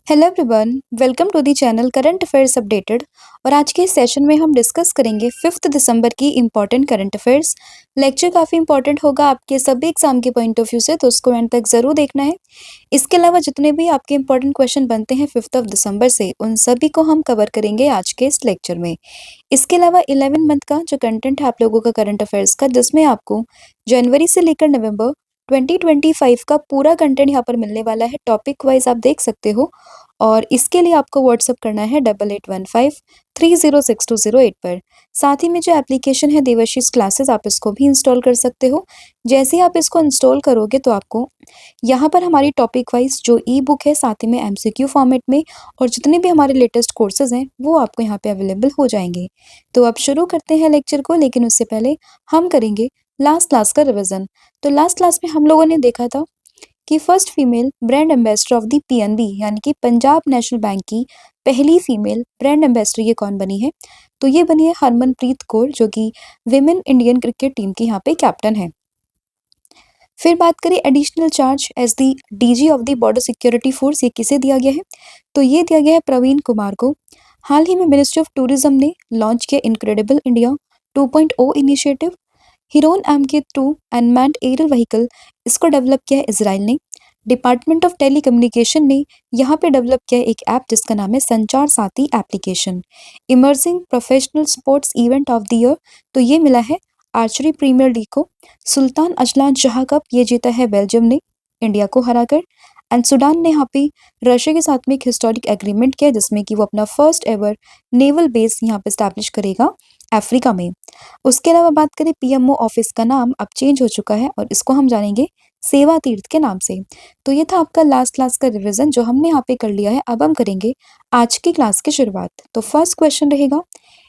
Hello everyone, welcome to the channel current affairs updated. और आज के इस सेशन में हम डिस्कस करेंगे 5 दिसंबर की इम्पॉर्टेंट करंट अफेयर्स। लेक्चर काफ़ी इंपॉर्टेंट होगा आपके सभी एग्जाम के पॉइंट ऑफ व्यू से, तो उसको एंड तक ज़रूर देखना है। इसके अलावा जितने भी आपके इंपॉर्टेंट क्वेश्चन बनते हैं 5 दिसंबर से, उन सभी को हम कवर करेंगे आज के इस लेक्चर में। इसके अलावा 11 मंथ का जो कंटेंट है आप लोगों का करंट अफेयर्स का, जिसमें आपको जनवरी से लेकर नवंबर 2025 का पूरा कंटेंट यहाँ पर मिलने वाला है। टॉपिक वाइज आप देख सकते हो, और इसके लिए आपको व्हाट्सअप करना है 8815306208 पर। साथ ही में जो एप्लीकेशन है देवर्षिस क्लासेस, आप इसको भी इंस्टॉल कर सकते हो। जैसे ही आप इसको इंस्टॉल करोगे तो आपको यहाँ पर हमारी टॉपिक वाइज जो ई बुक है, साथ ही में एमसीक्यू फॉर्मेट में, और जितने भी हमारे लेटेस्ट कोर्सेज हैं वो आपको यहाँ पे अवेलेबल हो जाएंगे। तो अब शुरू करते हैं लेक्चर को, लेकिन उससे पहले हम करेंगे लास्ट क्लास का रिवीजन। तो लास्ट क्लास में हम लोगों ने देखा था कि first female brand ambassador of the PNB यानी कि पंजाब नेशनल बैंक की पहली फीमेल ब्रांड एम्बेसडर ये कौन बनी है? तो ये बनी है हरमनप्रीत कौर, जो कि विमेन इंडियन क्रिकेट टीम की यहाँ पे कैप्टन है। फिर बात करें additional charge as the DG of the Border Security Force, ये किसे दिया गया है? तो ये दिया गया है प्रवीण कुमार को। हाल ही में मिनिस्ट्री ऑफ टूरिज्म ने लॉन्च किया Incredible India 2.0 initiative. Heron MK2 unmanned aerial vehicle, इसको डेवलप किया है इसराइल ने। डिपार्टमेंट ऑफ टेलीकम्युनिकेशन ने यहाँ पे डेवलप किया है एक ऐप जिसका नाम है संचार साथी application. Emerging professional sports event of the year, तो ये मिला है आर्चरी प्रीमियर लीग को। सुल्तान अजलान शाह कप, ये जीता है बेल्जियम ने इंडिया को हराकर। एंड सूडान ने यहाँ पे रशिया के साथ में एक हिस्टोरिक एग्रीमेंट किया, जिसमें कि वो अपना फर्स्ट एवर नेवल बेस यहाँ पे स्टैब्लिश करेगा अफ्रीका में। उसके अलावा बात करें पीएमओ ऑफिस का नाम अब चेंज हो चुका है, और इसको हम जानेंगे सेवा तीर्थ के नाम से। तो ये था आपका लास्ट क्लास का रिवीजन जो हमने यहाँ पे कर लिया है। अब हम करेंगे आज की क्लास की शुरुआत। तो फर्स्ट क्वेश्चन रहेगा,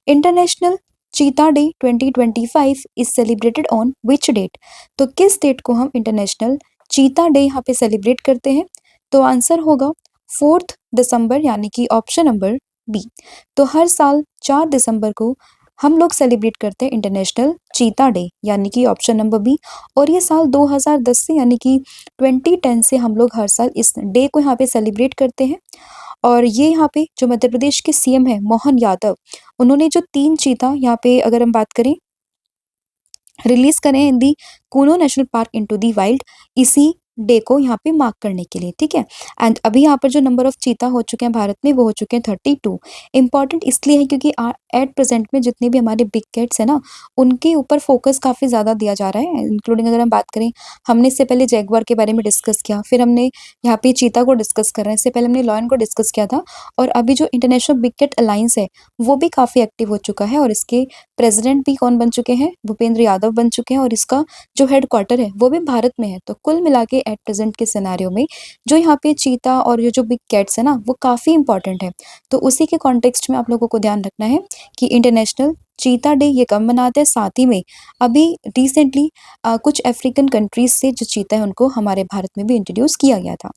International Cheetah Day 2025 is celebrated on which date? तो किस डेट को हम इंटरनेशनल चीता डे यहाँ पे सेलिब्रेट करते हैं? तो आंसर होगा 4 दिसंबर, यानी कि ऑप्शन नंबर बी। तो हर साल 4 दिसंबर को हम लोग सेलिब्रेट करते हैं इंटरनेशनल चीता डे, यानी कि ऑप्शन नंबर बी। और ये साल 2010 से, यानी कि 2010 से हम लोग हर साल इस डे को यहाँ पे सेलिब्रेट करते हैं। और ये यहाँ पे जो मध्य प्रदेश के सीएम है मोहन यादव, उन्होंने जो 3 चीता यहाँ पे अगर हम बात करें रिलीज करें in the Kuno national park into the wild, इसी डे को यहाँ पे मार्क करने के लिए, ठीक है। एंड अभी यहाँ पर जो नंबर ऑफ चीता हो चुके हैं भारत में, वो हो चुके हैं 32। इंपॉर्टेंट इसलिए है क्योंकि एट प्रेजेंट में जितने भी हमारे बिग कैट्स है ना, उनके ऊपर फोकस काफ़ी ज़्यादा दिया जा रहा है। इंक्लूडिंग अगर हम बात करें, हमने इससे पहले जैगवार के बारे में डिस्कस किया, फिर हमने यहाँ पे चीता को डिस्कस कर रहे हैं, इससे पहले हमने लॉयन को डिस्कस किया था। और अभी जो इंटरनेशनल बिग कैट अलायंस है वो भी काफ़ी एक्टिव हो चुका है, और इसके प्रेसिडेंट भी कौन बन चुके हैं? भूपेंद्र यादव बन चुके हैं, और इसका जो हेडक्वार्टर है वो भी भारत में है। तो कुल मिला के एट प्रेजेंट के सिनेरियो में जो यहाँ पे चीता और ये जो बिग कैट्स है ना, वो काफ़ी इंपॉर्टेंट है। तो उसी के कॉन्टेक्स्ट में आप लोगों को ध्यान रखना है कि इंटरनेशनल चीता डे ये कब मनाते हैं। साथ ही में अभी रिसेंटली कुछ अफ्रीकन कंट्रीज से जो चीता है उनको हमारे भारत में भी इंट्रोड्यूस किया गया था।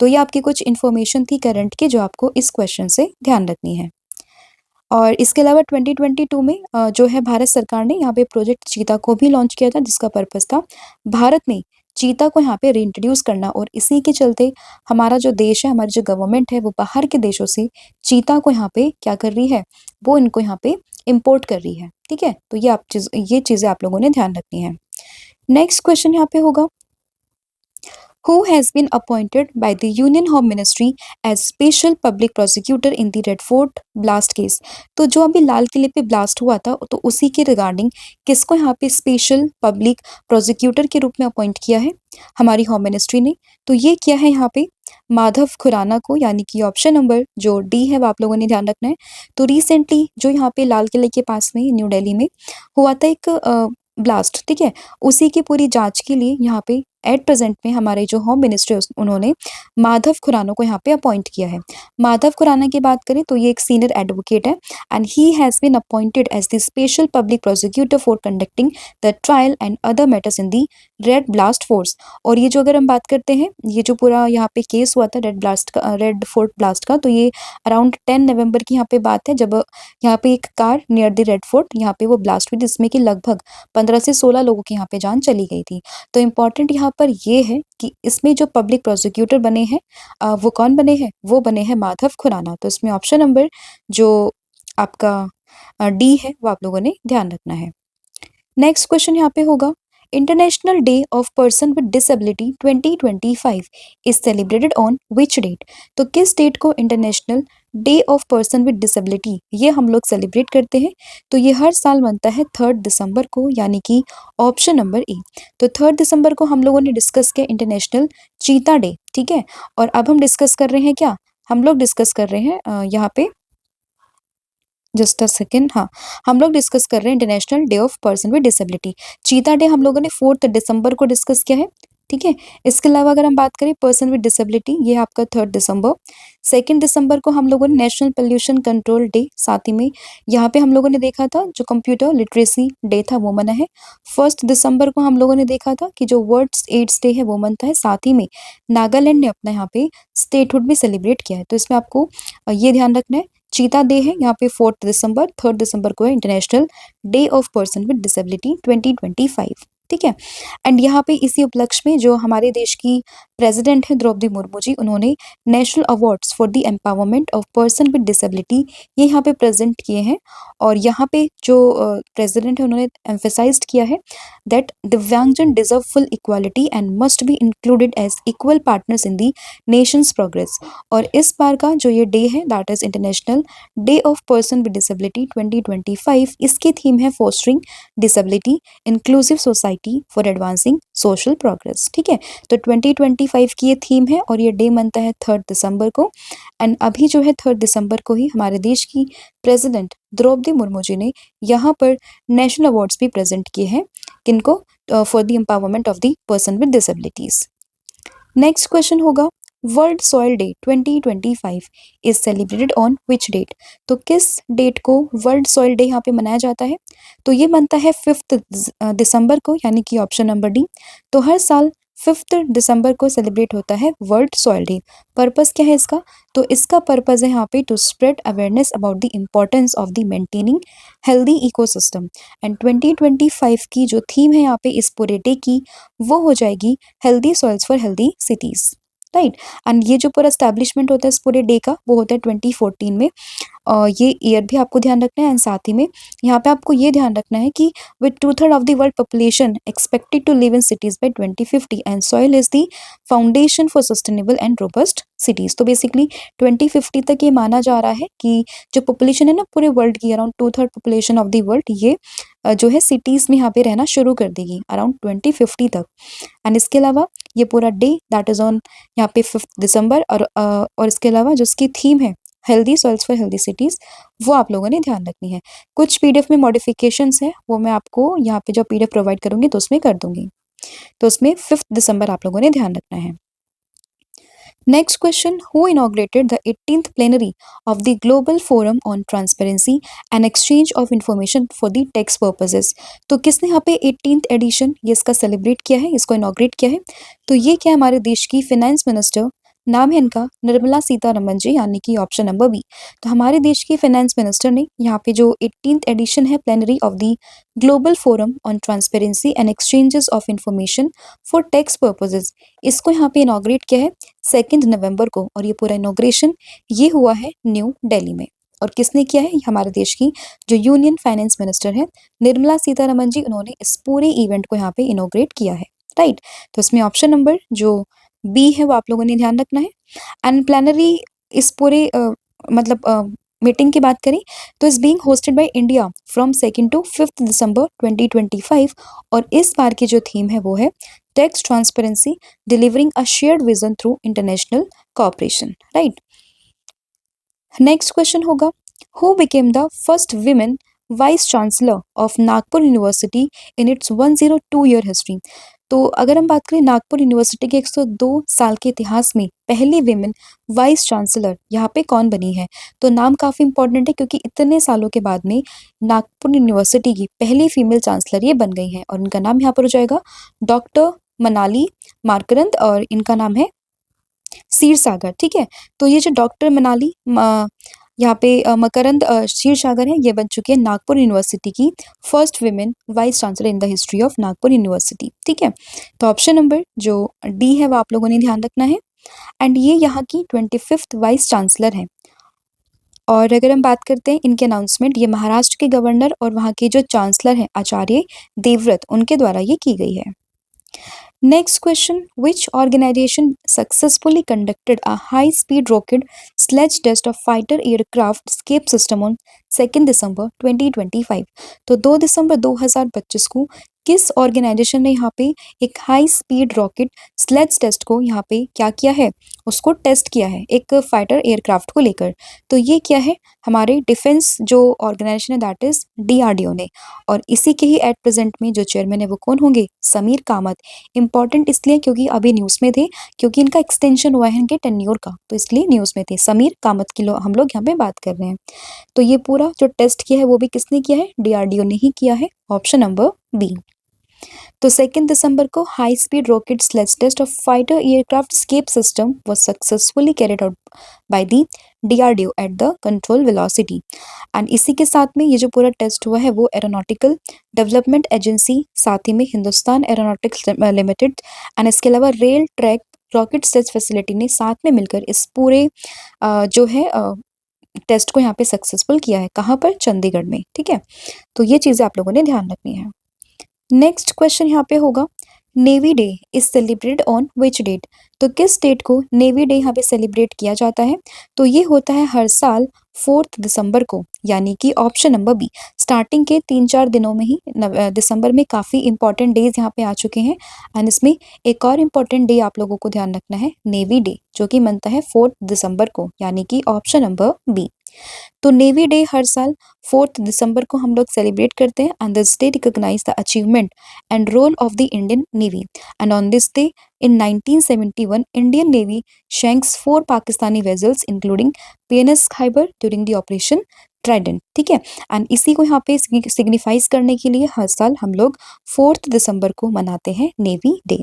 तो ये आपकी कुछ इन्फॉर्मेशन थी करंट की, जो आपको इस क्वेश्चन से ध्यान रखनी है। और इसके अलावा 2022 में जो है भारत सरकार ने यहाँ पे प्रोजेक्ट चीता को भी लॉन्च किया था, जिसका पर्पस था भारत में चीता को यहाँ पे रीइंट्रोड्यूस करना। और इसी के चलते हमारा जो देश है, हमारी जो गवर्नमेंट है, वो बाहर के देशों से चीता को यहाँ पे क्या कर रही है, वो इनको यहाँ पे इम्पोर्ट कर रही है, ठीक है। तो ये चीज़ें आप लोगों ने ध्यान रखनी है। नेक्स्ट क्वेश्चन यहाँ पे होगा, who has been appointed by the Union Home Ministry as special public prosecutor in the Red Fort blast case? तो जो अभी लाल किले पे ब्लास्ट हुआ था, तो उसी के रिगार्डिंग किसको यहाँ पे स्पेशल पब्लिक प्रोसिक्यूटर के रूप में अपॉइंट किया है हमारी होम मिनिस्ट्री ने? तो ये किया है यहाँ पे माधव खुराना को, यानी कि ऑप्शन नंबर जो डी है वो आप लोगों ने ध्यान रखना है। तो रिसेंटली जो यहाँ पे लाल किले के पास में न्यू दिल्ली में हुआ था एक ब्लास्ट, ठीक है, उसी की पूरी जांच के लिए यहाँ पे एट प्रेजेंट में हमारे जो होम मिनिस्टर उन्होंने माधव खुराना को यहाँ पे अपॉइंट किया है। माधव खुराना की बात करें तो ये एक सीनियर एडवोकेट है, and he has been appointed as the special public prosecutor for conducting the trial and other matters in the red blast force. और ये जो अगर हम बात करते हैं, ये जो पूरा यहाँ पे केस हुआ था रेड फोर्ट ब्लास्ट का, तो ये अराउंड 10 नवंबर की यहाँ पे बात है, जब यहाँ पे एक car near the red fort यहाँ पे वो ब्लास्ट हुई, जिसमें कि लगभग 15 से 16 लोगों की यहाँ पे जान चली गई थी। तो इम्पॉर्टेंट यहाँ पर ये है कि इसमें जो पब्लिक प्रोसिक्यूटर बने हैं वो कौन बने हैं? वो बने हैं माधव खुराना। तो इसमें ऑप्शन नंबर जो आपका डी है वो आप लोगों ने ध्यान रखना है। नेक्स्ट क्वेश्चन यहाँ पे होगा, International Day of Person with Disability 2025 is celebrated on which date? तो किस डेट को International Day of Person with Disability ये हम लोग सेलिब्रेट करते हैं? तो ये हर साल बनता है 3 दिसंबर को, यानी कि ऑप्शन नंबर ए। तो 3 दिसंबर को हम लोगों ने डिस्कस किया इंटरनेशनल चीता डे, ठीक है। और अब हम डिस्कस कर रहे हैं क्या, हम लोग डिस्कस कर रहे हैं यहाँ पे जस्ट अ सेकेंड, हाँ, हम लोग डिस्कस कर रहे हैं international Day of Person with disability. चीता डे हम लोगों ने 4 दिसंबर को डिस्कस किया है, ठीक है। इसके अलावा अगर हम बात करें पर्सन विद डिसेबिलिटी, ये आपका 3 दिसंबर। 2 दिसंबर को हम लोगों ने नेशनल पोल्यूशन कंट्रोल डे, साथ ही में यहाँ पे हम लोगों ने देखा था जो कंप्यूटर लिटरेसी डे था वो मना है। 1 दिसंबर को हम लोगों ने देखा था कि जो वर्ल्ड एड्स डे है वो मनता है, साथ ही में नागालैंड ने अपना यहाँ पे स्टेटहुड भी सेलिब्रेट किया है। तो इसमें आपको ये ध्यान रखना है, चीता डे है यहाँ पे 4 दिसंबर, 3 दिसंबर को है international Day of Person with Disability 2025, ठीक है। एंड यहाँ पे इसी उपलक्ष्य में जो हमारे देश की प्रेसिडेंट है द्रौपदी मुर्मू जी, उन्होंने national awards for the empowerment of Person with Disability ये यहाँ पे प्रेजेंट किए हैं। और यहाँ पे जो प्रेसिडेंट है उन्होंने एम्फेसाइज्ड किया है दैट दिव्यांगजन deserve full equality and must be included as equal partners in the nation's progress. और इस बार का जो ये डे है that is International Day of Person with Disability 2025, इसकी थीम है fostering disability inclusive society for advancing social progress, ठीक है। तो 2025 की ये थीम है और ये डे मनता है 3 दिसंबर को। एंड अभी जो है 3 दिसंबर को ही हमारे देश की प्रेसिडेंट द्रौपदी मुर्मू जी ने यहाँ पर नेशनल अवार्ड्स भी प्रेजेंट किए हैं, किनको, for the empowerment of the person with disabilities. Next question होगा, world soil day 2025 is celebrated on which date? तो किस डेट को वर्ल्ड सॉइल डे यहाँ पे मनाया जाता है? तो ये बनता है 5 दिसंबर को, यानी कि ऑप्शन नंबर डी। तो हर साल 5 दिसंबर को सेलिब्रेट होता है वर्ल्ड सॉइल डे। पर्पस क्या है इसका? तो इसका पर्पस है यहाँ पे to spread awareness about the importance of the maintaining healthy ecosystem. And 2025 की जो थीम है यहाँ पे इस पूरे डे की, वो हो जाएगी healthy soils for healthy cities, right. And ये जो पूरा एस्टैब्लिशमेंट होता है इस पूरे डे का, वो होता है 2014 में। ये ईयर भी आपको ध्यान रखना है। एंड साथ ही में यहाँ पे आपको ये ध्यान रखना है कि with 2/3 of the world population expected to live in cities by 2050 and soil is the foundation for sustainable and robust cities. तो बेसिकली 2050 तक ये माना जा रहा है कि जो पॉपुलेशन है ना पूरे वर्ल्ड की, around 2/3 population of the world, ये जो है सिटीज में यहाँ पे रहना शुरू कर देगी अराउंड 2050 तक। एंड इसके अलावा ये पूरा डे दैट इज ऑन यहाँ पे 5 दिसंबर, और इसके अलावा जो इसकी थीम है healthy soils for healthy cities, वो आप लोगों ने ध्यान रखनी है। कुछ पीडीएफ में मॉडिफिकेशंस है, वो मैं आपको यहाँ पे जो पीडीएफ प्रोवाइड करूंगी तो उसमें कर दूंगी। तो उसमें 5 दिसंबर आप लोगों ने ध्यान रखना है। Next question, who inaugurated the 18th plenary of the Global Forum on Transparency and Exchange of Information for the Tax Purposes? तो किसने यहाँ पे 18th एडिशन ये इसका सेलिब्रेट किया है, इसको इनॉग्रेट किया है? तो ये क्या हमारे देश की फाइनेंस मिनिस्टर, नाम है इनका निर्मला सीतारमन जी, यानी कि ऑप्शन नंबर बी। तो हमारे देश की फाइनेंस मिनिस्टर ने यहाँ पे जो 18th एडिशन है plenary of the global forum on transparency and exchanges of information for tax purposes, इसको यहाँ पे इनॉग्रेट किया है 2 नवंबर को। और ये पूरा इनॉग्रेशन ये हुआ है न्यू दिल्ली में। और किसने किया है? हमारे देश की जो यूनियन फाइनेंस मिनिस्टर है निर्मला सीतारमन जी, उन्होंने इस पूरे इवेंट को यहाँ पे इनॉग्रेट किया है, राइट। तो इसमें ऑप्शन नंबर जो बी है वो आप लोगों ने ध्यान रखना है। एंड प्लानरी इस पूरे मतलब मीटिंग की बात करें तो इस being hosted by India from 2 to 5 दिसंबर 2025। और इस बार की जो थीम है वो है tax transparency delivering a shared vision through international cooperation, right. Next question होगा, who became the first women vice chancellor of Nagpur university in its 102 year history? तो अगर हम बात करें नागपुर यूनिवर्सिटी के 102 साल के इतिहास में पहली विमेन वाइस चांसलर यहाँ पे कौन बनी है? तो नाम काफ़ी इंपॉर्टेंट है क्योंकि इतने सालों के बाद में नागपुर यूनिवर्सिटी की पहली फीमेल चांसलर ये बन गई हैं। और इनका नाम यहाँ पर हो जाएगा डॉक्टर मनाली मार्करंद, और इनका नाम है क्षीरसागर, ठीक है। तो ये जो डॉक्टर मनाली यहाँ पे मकरंद क्षीरसागर है, ये बन चुकी है नागपुर यूनिवर्सिटी की first women vice chancellor in the history of Nagpur university. ठीक है, तो ऑप्शन नंबर जो डी है वो आप लोगों ने ध्यान रखना है। एंड ये यहाँ की 25th वाइस चांसलर है। और अगर हम बात करते हैं इनके अनाउंसमेंट, ये महाराष्ट्र के गवर्नर और वहाँ के जो चांसलर हैं आचार्य देवव्रत, उनके द्वारा ये की गई है। Next question, which organization successfully conducted a high-speed rocket sledge test of fighter aircraft escape system on 2 दिसंबर 2025? तो 2 दिसंबर 2025 को किस ऑर्गेनाइजेशन ने यहाँ पे एक high speed rocket sledge test को यहाँ पे क्या किया है, उसको टेस्ट किया है एक फाइटर एयरक्राफ्ट को लेकर। तो ये क्या है, हमारे डिफेंस जो ऑर्गेनाइजेशन है दैट इज DRDO ने। और इसी के ही एट प्रेजेंट में जो चेयरमैन है वो कौन होंगे, समीर कामत। इंपॉर्टेंट इसलिए क्योंकि अभी न्यूज़ में थे, क्योंकि इनका एक्सटेंशन हुआ है इनके टेन्योर का, तो इसलिए न्यूज़ में थे। समीर कामत की हम लोग यहाँ पे बात कर रहे हैं। तो ये पूरा जो टेस्ट किया है वो भी किसने किया है, DRDO ने ही किया है, ऑप्शन नंबर बी। तो 2 दिसंबर को high speed rocket sledge test of fighter aircraft escape system was successfully carried out by the DRDO at the control velocity. And इसी के साथ में ये जो पूरा टेस्ट हुआ है वो एरोनॉटिकल डेवलपमेंट एजेंसी, साथ ही में हिंदुस्तान एरोनॉटिक्स लिमिटेड एंड इसके अलावा rail track rocket test facility ने साथ में मिलकर इस पूरे जो है टेस्ट को यहाँ पे सक्सेसफुल किया है। कहाँ पर, चंडीगढ़ में। ठीक है, तो ये चीज़ें आप लोगों ने ध्यान रखनी है। नेक्स्ट क्वेश्चन यहाँ पे होगा, Navy Day is celebrated on which date? तो किस डेट को नेवी डे यहाँ पे सेलिब्रेट किया जाता है? तो ये होता है हर साल 4 दिसंबर को, यानी कि ऑप्शन नंबर बी। स्टार्टिंग के 3-4 दिनों में ही दिसंबर में काफ़ी इंपॉर्टेंट डेज यहाँ पे आ चुके हैं। एंड इसमें एक और इम्पॉर्टेंट डे आप लोगों को ध्यान रखना है, नेवी डे, जो कि बनता है 4 दिसंबर को, यानी कि ऑप्शन नंबर बी। तो नेवी डे हर साल 4 दिसंबर को हम लोग सेलिब्रेट करते हैं। And this day recognise the achievement and role of the Indian Navy. And on this day in 1971 Indian Navy shanks 4 Pakistani vessels including PNS Khyber during the operation Trident. ठीक है, एंड इसी को यहाँ पे सिग्निफाइज करने के लिए हर साल हम लोग 4 दिसंबर को मनाते हैं navy day.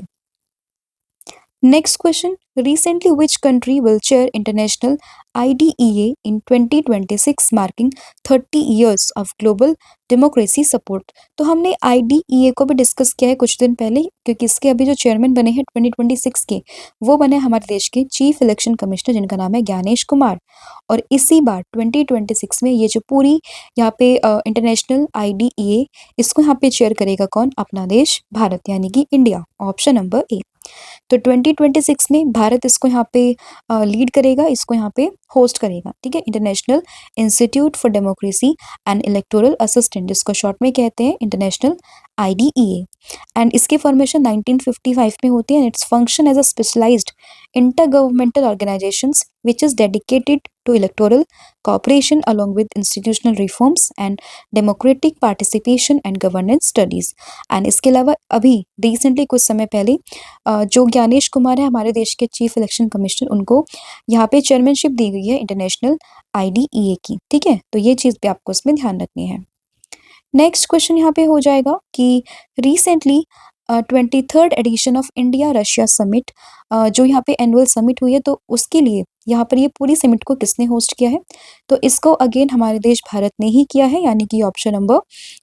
Next question, recently which country will chair international IDEA in 2026 marking 30 years of global democracy support? तो हमने IDEA को भी डिस्कस किया है कुछ दिन पहले, क्योंकि इसके अभी जो चेयरमैन बने हैं 2026 के, वो बने हमारे देश के चीफ इलेक्शन कमिश्नर, जिनका नाम है ज्ञानेश कुमार। और इसी बार 2026 में ये जो पूरी यहाँ पे इंटरनेशनल IDEA, इसको यहाँ पे चेयर करेगा कौन, अपना देश भारत, यानी कि इंडिया, ऑप्शन नंबर ए। तो 2026 में भारत इसको यहाँ पे लीड करेगा, इसको यहाँ पे होस्ट करेगा। ठीक है, International Institute for Democracy and Electoral Assistant, जिसको शॉर्ट में कहते हैं इंटरनेशनल IDEA। एंड इसकी फॉर्मेशन 1955 में होती है। And its function as a specialised intergovernmental organisations which is dedicated to electoral cooperation along with institutional reforms and democratic participation and governance studies। And इसके अलावा अभी रिसेंटली कुछ समय पहले जो ज्ञानेश कुमार है हमारे देश के चीफ इलेक्शन कमिश्नर, उनको यहाँ पे चेयरमैनशिप दी गई है इंटरनेशनल IDEA की। ठीक है, तो ये चीज़ भी आपको इसमें ध्यान रखनी है। नेक्स्ट क्वेश्चन यहाँ पे हो जाएगा कि recently 23rd edition of India Russia summit, जो यहाँ पे एनुअल समिट हुई है, तो उसके लिए यहाँ पर ये पूरी समिट को किसने होस्ट किया है? तो इसको अगेन हमारे देश भारत ने ही किया है, यानी कि ऑप्शन नंबर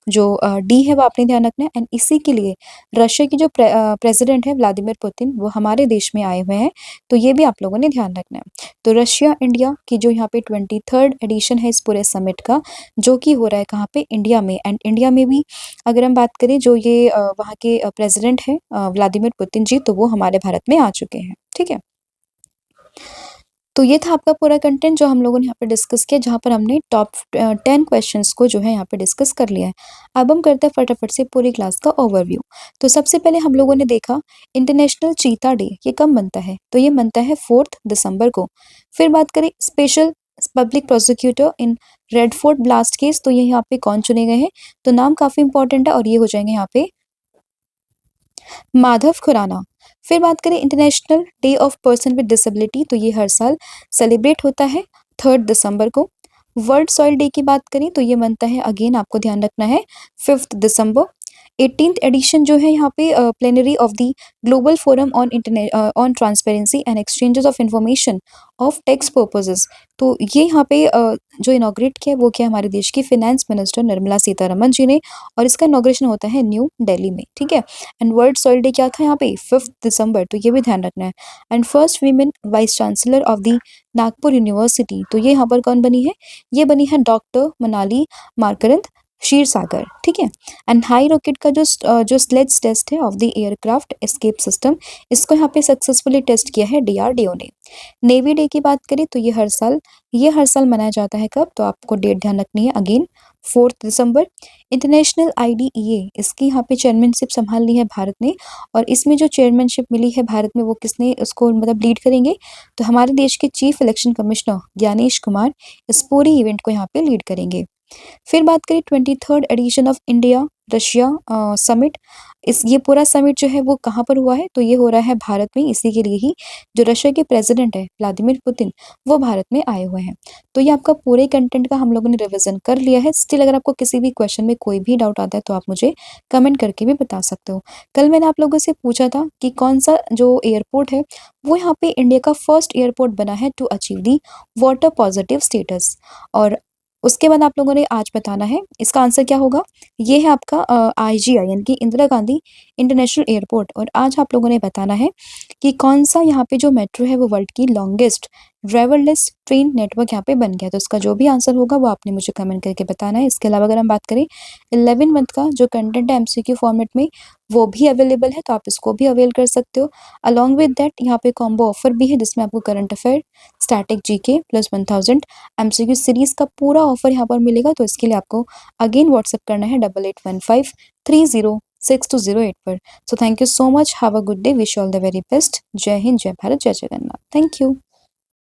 जो डी है वो आपने ध्यान रखना है। एंड इसी के लिए रशिया की जो प्रेसिडेंट है व्लादिमीर पुतिन, वो हमारे देश में आए हुए हैं, तो ये भी आप लोगों ने ध्यान रखना है। तो रशिया इंडिया की जो यहाँ पे 23rd एडिशन है इस पूरे समिट का, जो कि हो रहा है कहाँ पे, इंडिया में। एंड इंडिया में भी अगर हम बात करें, जो ये वहाँ के प्रेसिडेंट हैं व्लादिमीर पुतिन जी, तो वो हमारे भारत में आ चुके हैं। ठीक है, तो ये था आपका पूरा कंटेंट जो हम लोगों ने यहाँ पे डिस्कस किया, जहाँ पर हमने टॉप 10 क्वेश्चंस को जो है यहाँ पे डिस्कस कर लिया है। अब हम करते हैं फटाफट से पूरी क्लास का ओवरव्यू। तो सबसे पहले हम लोगों ने देखा इंटरनेशनल चीता डे, ये कब बनता है? तो ये बनता है 4 दिसंबर को। फिर बात करें special public prosecutor in red fort blast case, तो ये यहाँ पे कौन चुने गए हैं? तो नाम काफी इंपॉर्टेंट है और ये हो जाएंगे यहाँ पे माधव खुराना। फिर बात करें international Day of Person with disability, तो ये हर साल सेलिब्रेट होता है 3 दिसंबर को। वर्ल्ड सॉइल डे की बात करें तो ये बनता है, अगेन आपको ध्यान रखना है, 5 दिसंबर। 18th एडिशन जो है यहाँ पे plenary of the global forum on transparency and exchanges of information of tax purposes. तो ये यहाँ पे जो इनॉग्रेट किया वो क्या हमारे देश की फिनेंस मिनिस्टर निर्मला सीतारमन जी ने, और इसका इनॉग्रेशन होता है न्यू दिल्ली में, ठीक है। एंड वर्ल्ड सॉइल डे क्या था यहाँ पे 5 दिसंबर, तो ये भी ध्यान रखना है। And first women vice chancellor of the Nagpur university, तो ये यहाँ पर कौन बनी है, ये बनी है डॉक्टर मनाली मारकरंद क्षीर सागर, ठीक है। एंड हाई रॉकेट का जो स्लेज टेस्ट है of the aircraft escape system, इसको यहाँ पे सक्सेसफुली टेस्ट किया है डीआरडीओ ने। नेवी डे की बात करें तो ये हर साल मनाया जाता है कब, तो आपको डेट ध्यान रखनी है अगेन 4 दिसंबर। इंटरनेशनल आईडीईए, इसकी यहाँ पे चेयरमैनशिप संभाल ली है भारत ने, और इसमें जो चेयरमैनशिप मिली है भारत में वो किसने उसको मतलब लीड करेंगे, तो हमारे देश के chief election commissioner Gyanesh Kumar इस पूरी इवेंट को यहाँ पे लीड करेंगे। फिर बात करें 23rd edition of India Russia summit, ये पूरा समिट जो है वो कहाँ पर हुआ है, तो ये हो रहा है भारत में। इसी के लिए ही जो रशिया के प्रेसिडेंट है व्लादिमीर पुतिन, वो भारत में आए हुए हैं। तो ये आपका पूरे कंटेंट का हम लोगों ने रिवीजन कर लिया है। स्टिल अगर आपको किसी भी क्वेश्चन में कोई भी डाउट आता है तो आप मुझे कमेंट करके भी बता सकते हो। कल मैंने आप लोगों से पूछा था कि कौन सा जो एयरपोर्ट है वो यहाँ पे इंडिया का फर्स्ट एयरपोर्ट बना है to achieve the water positive status, और उसके बाद आप लोगों ने आज बताना है इसका आंसर क्या होगा। ये है आपका आईजीआई यानी कि इंदिरा गांधी इंटरनेशनल एयरपोर्ट, और आज आप लोगों ने बताना है कि कौन सा यहाँ पे जो मेट्रो है वो वर्ल्ड की लॉन्गेस्ट ड्राइवरलेस ट्रेन नेटवर्क यहाँ पे बन गया। तो इसका जो भी आंसर होगा वो आपने मुझे कमेंट करके बताना है। इसके अलावा अगर हम बात करें 11 मंथ का जो कंटेंट है एमसीक्यू फॉर्मेट में, वो भी अवेलेबल है, तो आप इसको भी अवेल कर सकते हो। अलॉन्ग विद दैट यहाँ पे कॉम्बो ऑफर भी है जिसमें आपको current affair, static GK plus 1000 MCQ series का पूरा ऑफर यहाँ पर मिलेगा। तो इसके लिए आपको अगेन व्हाट्सएप करना है 8815306208 पर। So thank you so much, have a good day, wish all the very best. जय हिंद, जय भारत, जय जगन्नाथ। Thank you.